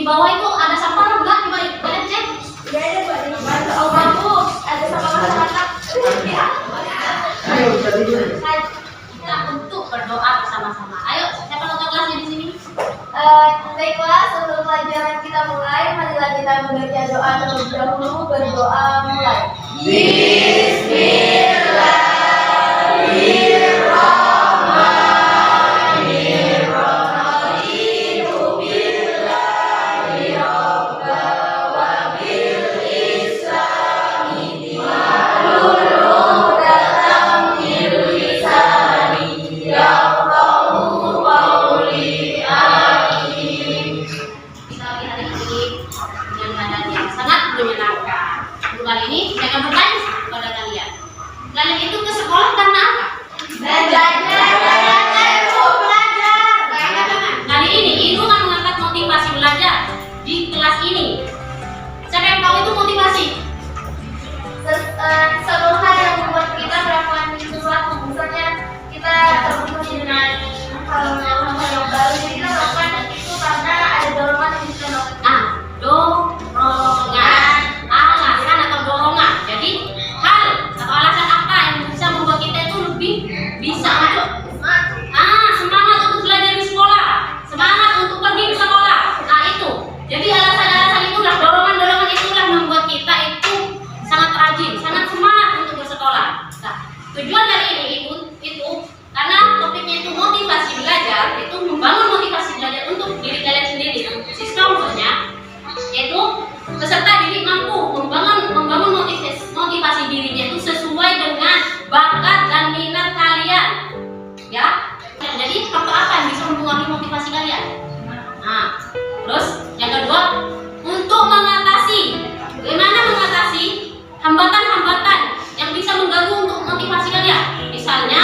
bawah itu ada sampah enggak? Coba kalian cek. Oh bagus, ada sampah masyarakat. Ayo jadi. Kita untuk berdoa bersama-sama. Ayo, siapa ketua kelasnya di sini? Baiklah, sebelum pelajaran kita mulai, marilah kita membaca doa terlebih dahulu. Berdoa mulai. Kita lagi hari ini dengan keadaan yang sangat menyenangkan. Untuk kali ini saya akan bertanya kepada kalian. Kalian itu ke sekolah karena apa? Belajar. Kali ini Ibu akan mengangkat motivasi belajar di kelas ini. Siapa yang tahu itu motivasi? Satu hal yang membuat kita melakukan sesuatu, misalnya kita terbuka dengan hal-hal yang baru, jadi kita melakukan itu karena ada dorongan yang bisa melakukan. Dorongan, alasan atau dorongan. Jadi hal atau alasan apa yang bisa membuat kita itu lebih bisa untuk semangat untuk belajar di sekolah, semangat untuk pergi ke sekolah. Nah itu. Jadi alasan-alasan itulah, dorongan-dorongan itulah membuat kita itu sangat rajin, sangat semangat untuk bersekolah. Nah, tujuan dari ini itu karena topiknya itu motivasi belajar, itu membangun motivasi belajar untuk diri kalian sendiri. Siswa maksudnya yaitu peserta didik mampu membangun motivasi dirinya itu sesuai dengan bakat dan minat kalian. Ya. Jadi faktor apa yang bisa mempengaruhi motivasi kalian? Nah, terus yang kedua, untuk bagaimana mengatasi hambatan-hambatan yang bisa mengganggu untuk motivasi kalian. Misalnya,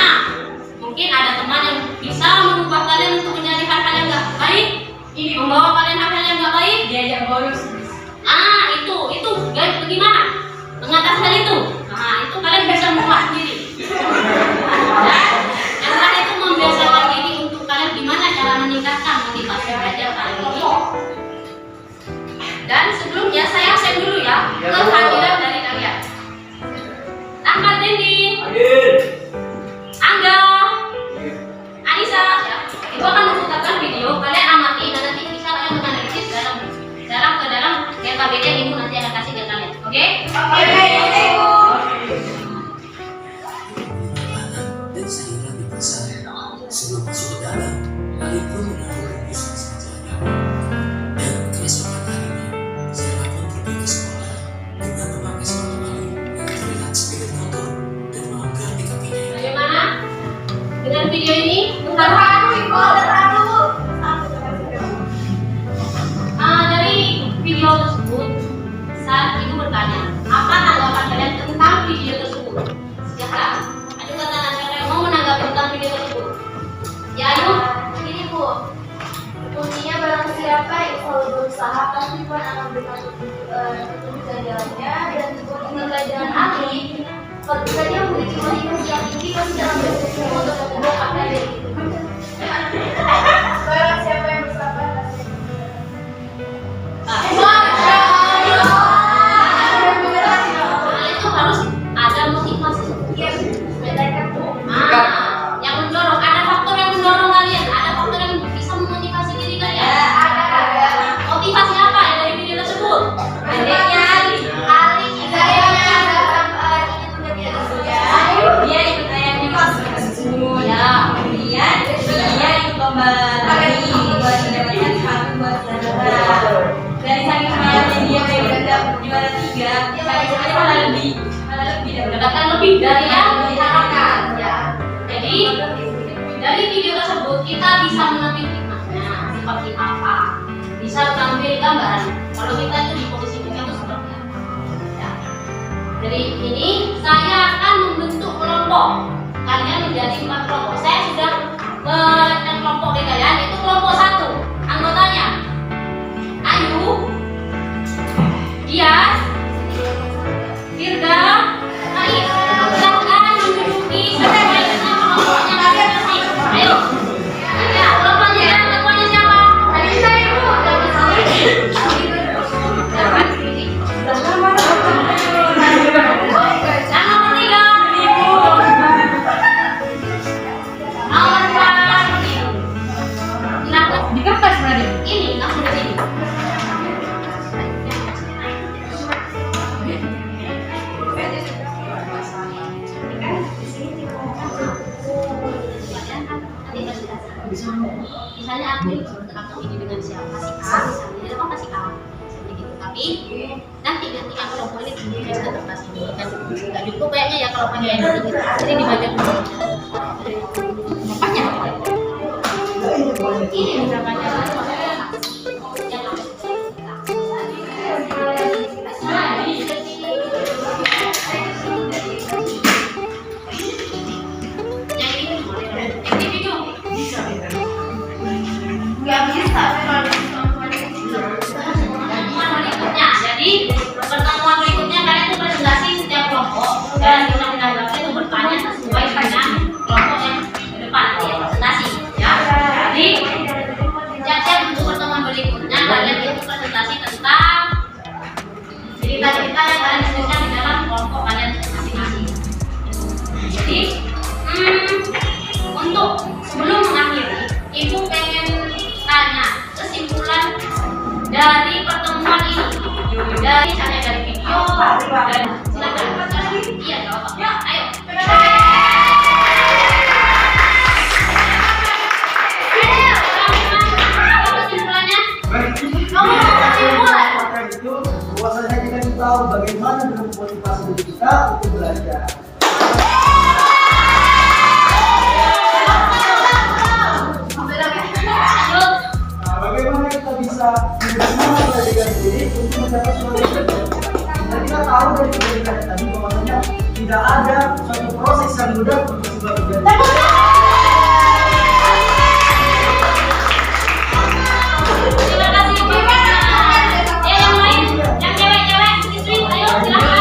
mungkin ada teman yang bisa mengubah kalian untuk menjadi hal-hal yang nggak baik, membawa kalian hal-hal yang nggak baik, Diajak bonus. itu guys, bagaimana mengatasi hal itu? Nah, itu kalian bisa mengubah sendiri. Yang terakhir itu membiasakan diri untuk kalian gimana cara meningkatkan motivasi belajar kalian ini. Dan sebelumnya saya absen dulu ya kehadiran dari kalian. Ahmad Dendi, Angga, Anissa, ya. Ibu akan memutarkan video, kalian amati dan nanti bisa kalian menganalisis dalam GKBD yang Ibu nanti akan kasih ke kalian. Oke? Dan sayuran di pasar sebelum masuk ke dalam, kalian pun menabur bisnis saja. Dan keesokan harinya, saya pun pergi ke sekolah dengan memakai sepatu baru yang terlihat sepeda motor dan melanggar di kakinya. Bagaimana dengan video ini? Dari video tersebut, saat Ibu bertanya, apa tanggapan kalian tentang video tersebut? Silakan. Ayo katakan siapa yang mau menanggapi tentang video tersebut? Ya, Ayu. Ini Bu, kuncinya barang siapa yang selalu berusaha pasti Tuhan akan berikan petunjuk dan jalannya, dan kunci pelajaran ahli ketika dia memiliki motivasi yang tinggi pasti dalam bersedia untuk membuat apa yang itu. Barang siapa yang bersabar pasti Itu harus ada motivasi. Yang mendorong, ada faktor yang mendorong kalian, ada faktor yang bisa memotivasi diri kalian. Motivasi apa ya dari video tersebut? Adanya Ali saya dia ikut ayahnya ke sumur ya, kemudian dia ikut lomba lari buat mendapatkan sepatu buat saudara. Dari saking semangatnya dia pengen dapat juara 3, dia malah lebih Mendapatkan lebih dari yang diharapkan. Ya. Jadi dari video tersebut kita bisa mengambil hikmahnya seperti apa, bisa mengambil gambaran kalau kita itu di posisi kita itu seperti apa. Ya. Dari ini saya akan membentuk kelompok. Kalian menjadi 4 kelompok. Saya sudah meletakkan kelompok di kalian, itu kelompok 1. Anggotanya Ayu, Dias, Firda, Ais. Silahkan menduduki sesuai dengan kelompoknya masing-masing. Ayo. Ya, kelompoknya siapa? Tadi saya, Bu. Ini kamu udah ini. Misalnya aku ini dengan siapa sih A, misalnya apa kasih A, misalnya gitu. Tapi nanti ketika kelompok ini sendiri sudah terpasang kan nggak cukup kayaknya ya kalau pakai ini gitu. Jadi dibagi dulu. Apanya? Ini berapanya? Nggak bisa Jadi pertemuan berikutnya kalian itu presentasi setiap kelompok dan kita menanggapnya itu bertanya sesuai dengan kelompok yang ke depan nanti ya presentasi ya. Jadi siap-siap untuk pertemuan berikutnya kalian itu presentasi tentang cerita-cerita yang kalian diskusikan di dalam kelompok kalian masing-masing. Jadi untuk sebelum mengakhiri, ibu pengen tanya kesimpulan dari pertemuan ini. Dari misalnya dari video dan silakan. Iya, nggak apa-apa. Ayo. Apa kesimpulannya? Kamu mau kesimpulan? Itu bahwasanya kita tahu bagaimana memotivasi diri kita untuk belajar. Bagaimana kita bisa menjadi diri untuk mendapat suatu tujuan. Dan kita tahu dari pendidikan tadi bahwasanya tidak ada suatu proses yang mudah untuk sebuah kejadian. Terima kasih Ibu. Ya yang lain, yang cewek-cewek, istri, ayo silakan.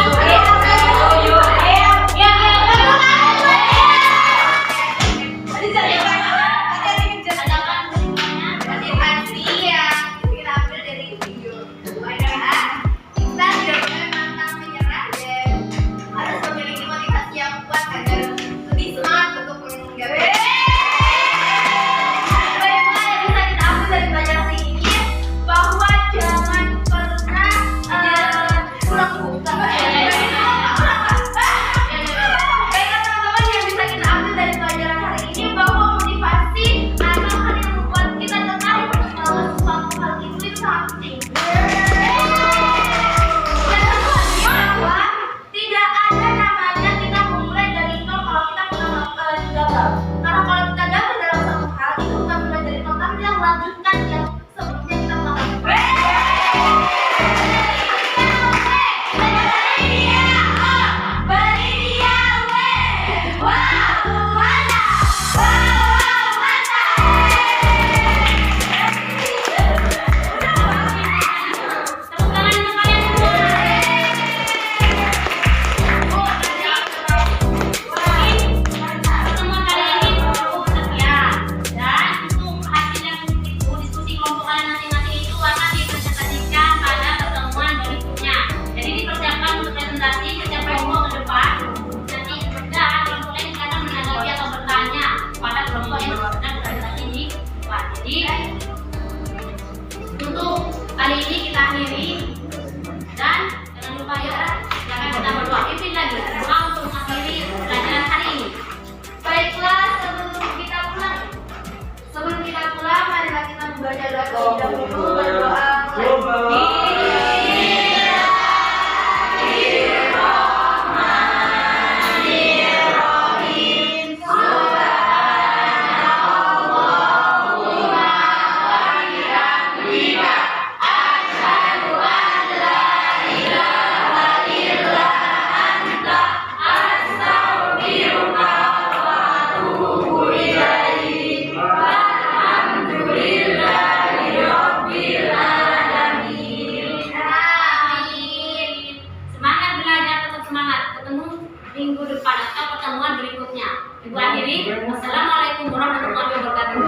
Ibu akhiri, wassalamualaikum warahmatullahi wabarakatuh.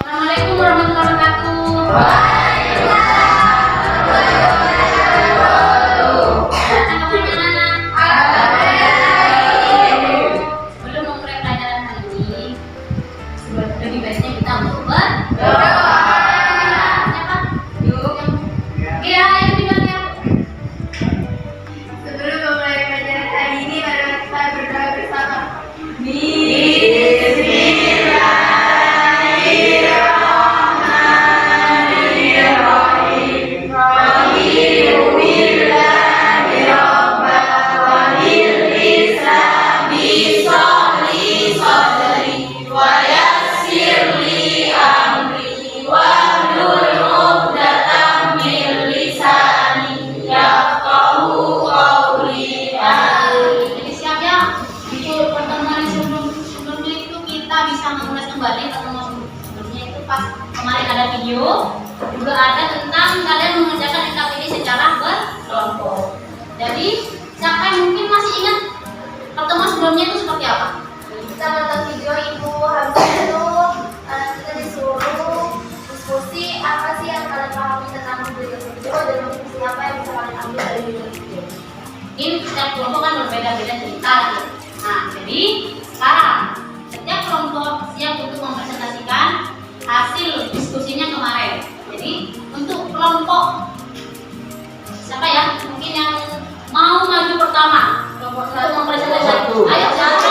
Assalamualaikum warahmatullahi wabarakatuh. sebelumnya itu seperti apa? Kita nonton video itu, habis itu kita disuruh diskusi apa sih yang kalian pahami tentang video tersebut dan diskusi apa yang bisa kalian ambil dari video tersebut. Ini setiap kelompok kan berbeda-beda cerita. Nah, jadi sekarang setiap kelompok siap untuk mempresentasikan hasil diskusinya kemarin. Jadi untuk kelompok siapa ya? Mungkin yang mau maju pertama. Kelompok satu mempresentasikan. Ayo, satu.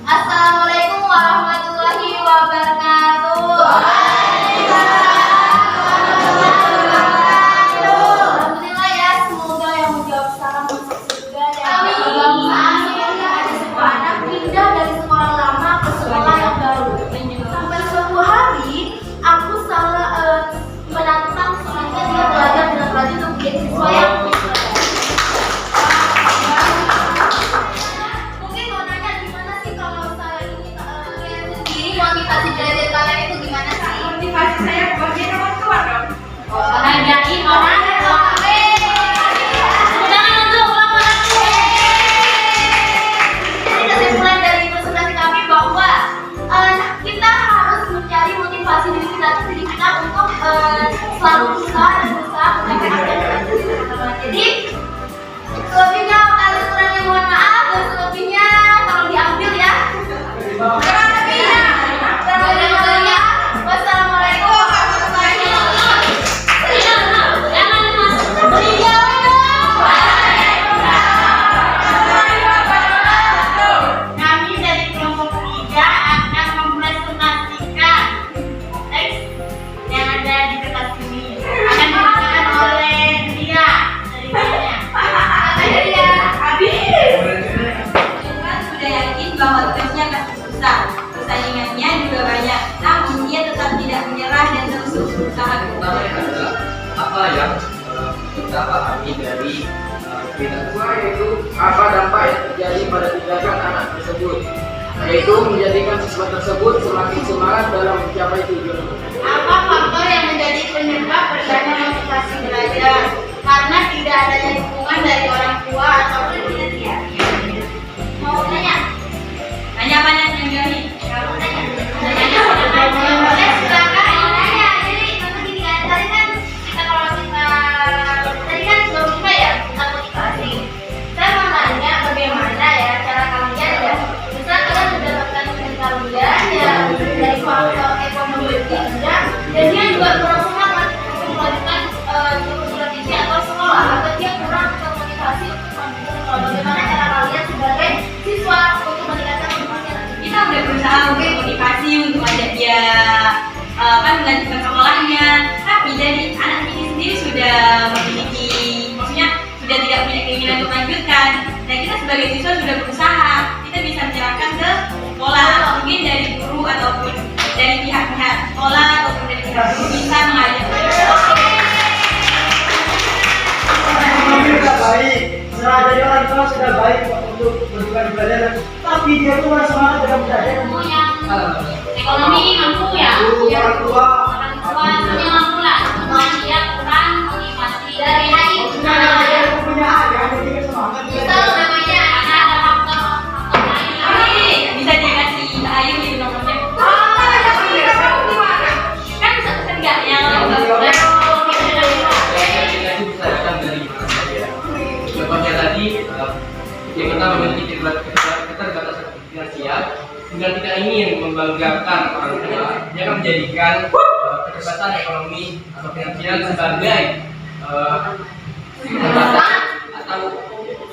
Assalamualaikum warahmatullahi wabarakatuh. Alhamdulillah ya, semoga yang menjawab salam masuk surga ya. Amin. Ada sebuah anak pindah dari sekolah lama ke sekolah yang baru. Sampai suatu hari aku salah menantang soalnya dia belajar dengan rajin untuk menjadi siswa yang mungkin mau nanya gimana sih kalau saya ini kalian sendiri motivasi belajar kalian itu gimana sih? Motivasi saya buat jadi kawan-kawan dong. Bahagiain orang. Jangan untuk kelompok satu. Jadi kesimpulan dari presentasi kami bahwa kita harus mencari motivasi diri kita untuk selalu berusaha dan berusaha mencapai apa yang kita inginkan. Jadi selebihnya kalau kurangnya mohon maaf dan selebihnya kalau diambil ya. Selebihnya. Wassalamualaikum warahmatullahi wabarakatuh. Jangan masuk. Kami dari kelompok 3 akan mempresentasikan teks yang ada di kertas ini. Akan dibacakan oleh Ria dari Ria. Kan sudah yakin bahwa tugasnya akan susah, persaingannya juga banyak, namun ia tetap tidak menyerah dan terus berusaha. Pertama adalah apa yang kita pahami dari berita tersebut, yaitu apa dampak yang terjadi pada tindakan anak tersebut, yaitu menjadikan siswa tersebut semakin semangat dalam mencapai tujuan. Apa faktor yang menjadi penyebab berdana motivasi belajar? Karena tidak adanya dukungan dari orang tua atau penelitian. Mau nanya? Tanya banyak yang jahit. Kamu nanya? Boleh silakan mau nanya. Jadi memang gini kan, tadi kan kita kalau kita tadi kan belum juga ya tentang motivasi. Saya mau nanya bagaimana ya cara kalian ya bisa kalian mendapatkan dengan kalian ya dari faktor ekonomi juga dan dia juga kurang semangat untuk melanjutkan studi atau sekolah atau dia kurang termotivasi untuk melanjutkan sekolah. Bagaimana cara kalian sebagai siswa untuk meningkatkan motivasi? Kita udah berusaha untuk motivasi untuk ajak dia melanjutkan sekolahnya, tapi dari anak ini sendiri sudah memiliki, maksudnya sudah tidak punya keinginan untuk melanjutkan. Dan kita sebagai siswa sudah berusaha, kita bisa menyerahkan ke sekolah, mungkin dari guru ataupun dari pihak-pihak sekolah ataupun dari pihak guru bisa mengajak. Ekonomi sudah baik, serah dari orang tua sudah baik untuk berbuka di pelajaran, tapi dia tuh kurang semangat dalam belajar. Kamu yang ekonomi mampu ya. Guru, orang tua, Orang tua punya mampu lah. Cuma dia kurang motivasi Dari HI dia punya ada juga semangat. itu namanya karena ada faktor lain. Tapi bisa dikasih Ayu di nomornya. Kan ketiga yang Kita itu bisa datang dari mana saja. Contohnya tadi, yang kita memiliki keterbatasan finansial, tinggal kita ingin membanggakan orang tua, dia akan menjadikan keterbatasan ekonomi atau finansial sebagai hambatan atau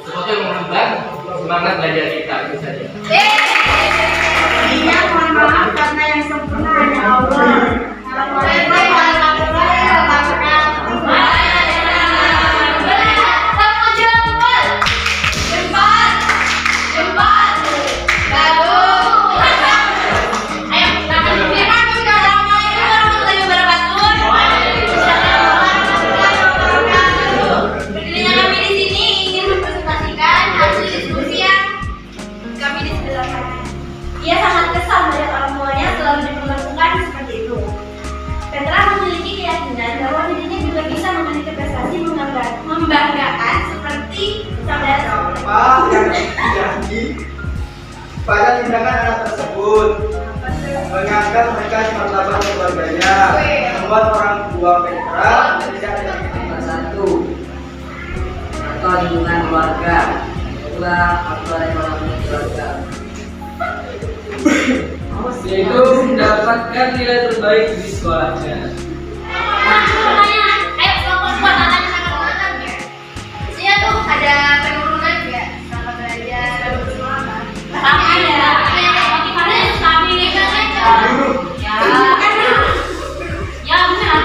sesuatu yang menghambat semangat belajar kita, itu saja. Iya, mohon maaf karena yang sempurna hanya Allah. Assalamualaikum warahmatullahi wabarakatuh. Berdirinya kami di sini ingin mempresentasikan hasil diskusi yang kami di sebelah kanan. Ia sangat kesal janji pada tindakan anak tersebut, mengangkat mereka di martabat keluarganya, membuat orang tua mereka tidak ada di satu atau lingkungan keluarga, kedua faktor ekonomi keluarga, yaitu mendapatkan nilai terbaik di sekolahnya. Ayo kelompok tanya sama Maksudnya tuh ada penurunan nggak sama belajar bersemangat? Tapi ada motivasi stabil ya. Ya benar.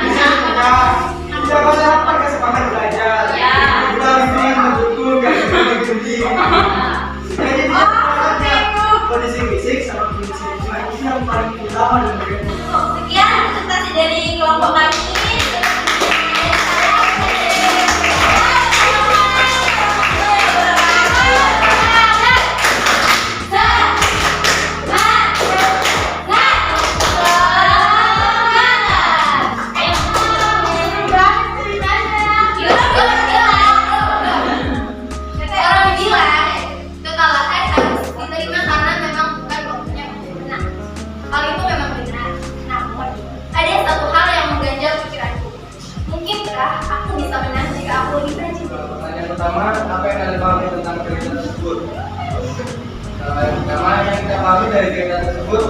tidak dapat kesempatan belajar, Ya. kita lingkungan mendukung dan mendukung. Jadi kondisi fisik sama kondisi lingkungan itu yang paling utama dan bagian Sekian presentasi dari kelompok kami ini. Orang bilang kekalahan harus diterima karena memang bukan waktunya untuk menang. Hal itu memang benar. Namun ada satu hal yang mengganjal pikiranku. Mungkinkah aku bisa menang jika aku lebih rajin? Pertanyaan pertama, apa yang kalian pahami tentang cerita tersebut? Yang pertama yang kita pahami dari cerita tersebut,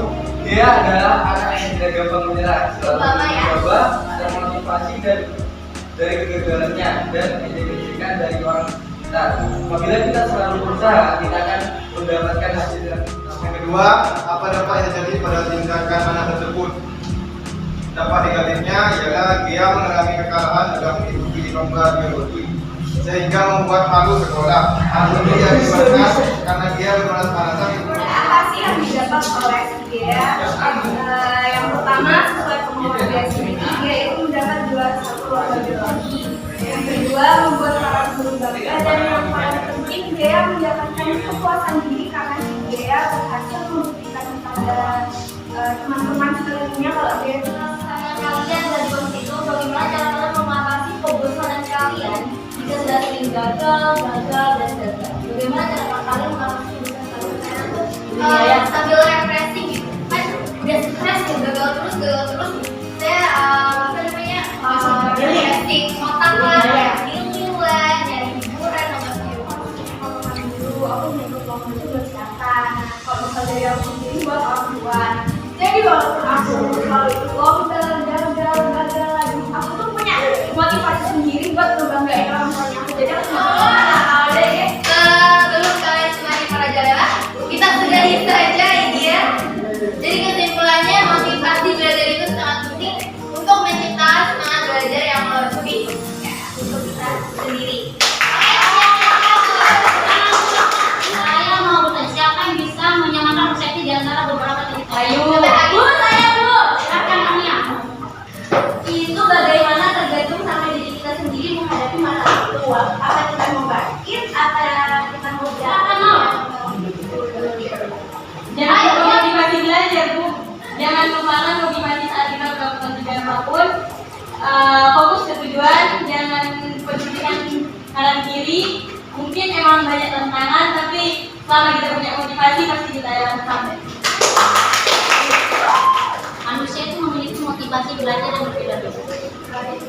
dia adalah anak yang tidak gampang menyerah, selalu mencoba dan motivasi dari kegagalannya dan didefinisikan dari orang kita. Apabila kita selalu berusaha, kita akan mendapatkan hasil yang Yang kedua, apa dampak yang terjadi pada tindakan anak tersebut? Dampak negatifnya ialah dia mengalami kekalahan dalam mengikuti lomba biologi, sehingga membuat malu sekolah. Hal ini dia disebabkan karena dia bermalas-malasan. Apa sih yang didapat oleh si Dea? Yang pertama, sesuai kemauan dia sendiri, dia itu mendapat juara satu lomba biologi. Yang kedua, membuat para guru bangga, dan yang paling penting, Dea mendapatkan kepuasan diri karena si Dea berhasil membuktikan kepada teman-teman sekelilingnya kalau dia itu kalian dari posisi itu bagaimana cara kalian mengatasi kebosanan kalian jika sudah sering gagal, dan gagal. Bagaimana cara kalian mengatasi kebosanan kalian? Sambil refreshing gitu. Kan udah stres nih, gagal terus. Saya apa namanya? Refreshing, otak lah, healing lah, nyari hiburan sama dulu. Aku menuntut waktu itu buat siapa? Kalau misalnya dari aku sendiri buat orang tua. Jadi walaupun aku selalu itu gagal lagi, aku tuh punya motivasi sendiri buat ngebanggain orang tuanya aku. Jadi aku sebelum kalian semakin merajalela, kita sudahi saja ini ya. Jadi kesimpulannya, motivasi belajar itu sangat penting untuk menciptakan semangat belajar yang lebih untuk kita sendiri. Saya mau bertanya, siapa yang bisa menyamakan persepsi di antara beberapa cerita? Ayo. Bu, silakan Ania. Itu bagaimana tergantung sama diri kita sendiri menghadapi masalah itu. Apa kita mau bangkit, apa kita mau jalan? Jangan lupa motivasi belajar, Bu. Jangan lupakan motivasi saat kita melakukan tujuan apapun. Fokus ke tujuan, jangan pedulikan kanan kiri. Mungkin emang banyak tantangan, tapi selama kita punya motivasi pasti kita akan sampai. Manusia itu memiliki motivasi belajar yang berbeda-beda.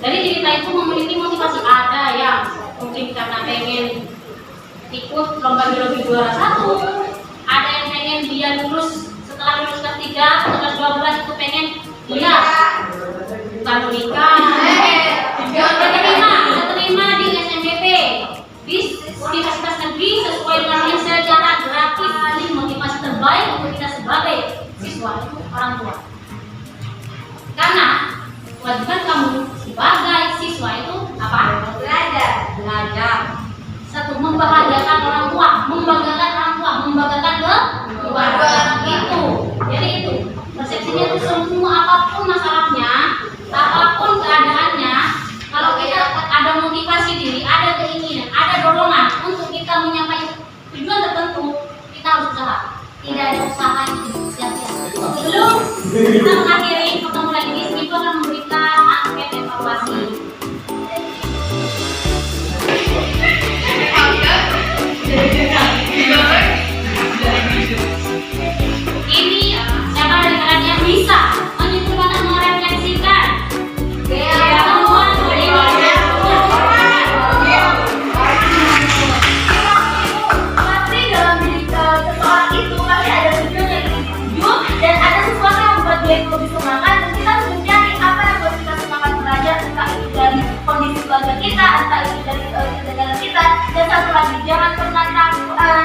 Dari cerita itu memiliki motivasi, ada yang mungkin karena pengen ikut lomba biologi juara 1, ada yang pengen dia lulus setelah lulus kelas 3, kelas 12 itu pengen dia bukan menikah, diterima di SNBP di Universitas Negeri sesuai dengan secara gratis. Ini motivasi terbaik untuk kita sebagai siswa itu orang tua. Karena kewajiban kamu sebagai siswa itu apa? Belajar. Satu, membahagiakan orang tua, membanggakan keluarga itu. Jadi itu persepsinya itu semua apapun masalahnya, apapun keadaannya, kalau kita ada motivasi diri, ada keinginan, ada dorongan untuk kita menyampaikan tujuan tertentu, kita harus usaha. Tidak ada usaha yang sia-sia. Sebelum kita mengakhiri pertemuan ini, Ibu akan memberikan angket evaluasi. Jadi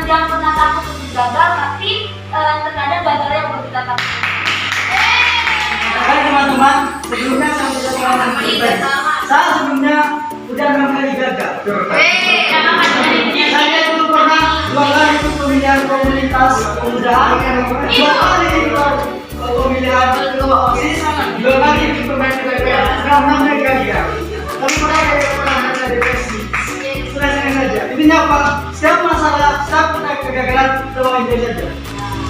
yang pernah takut untuk gagal, tapi terkadang gagal yang buat kita takut. Baik teman-teman, sebelumnya saya sudah pengalaman pribadi. Saya sebelumnya udah 6 kali gagal. Saya dulu pernah 2 kali ikut pemilihan komunitas pemuda, 2 kali ikut pemilihan ketua OSIS, 2 kali ikut pemain PPR. 6 kali gagal. Tapi mereka yang pernah merasa depresi. Selesai saja. Intinya apa? Setiap masalah, setiap kegagalan terlalu indah saja.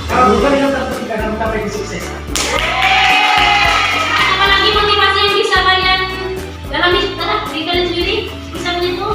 Kalau bukan itu terus tidak akan mencapai kesuksesan. Apalagi motivasi yang bisa kalian dalam diri kalian sendiri bisa menyentuh.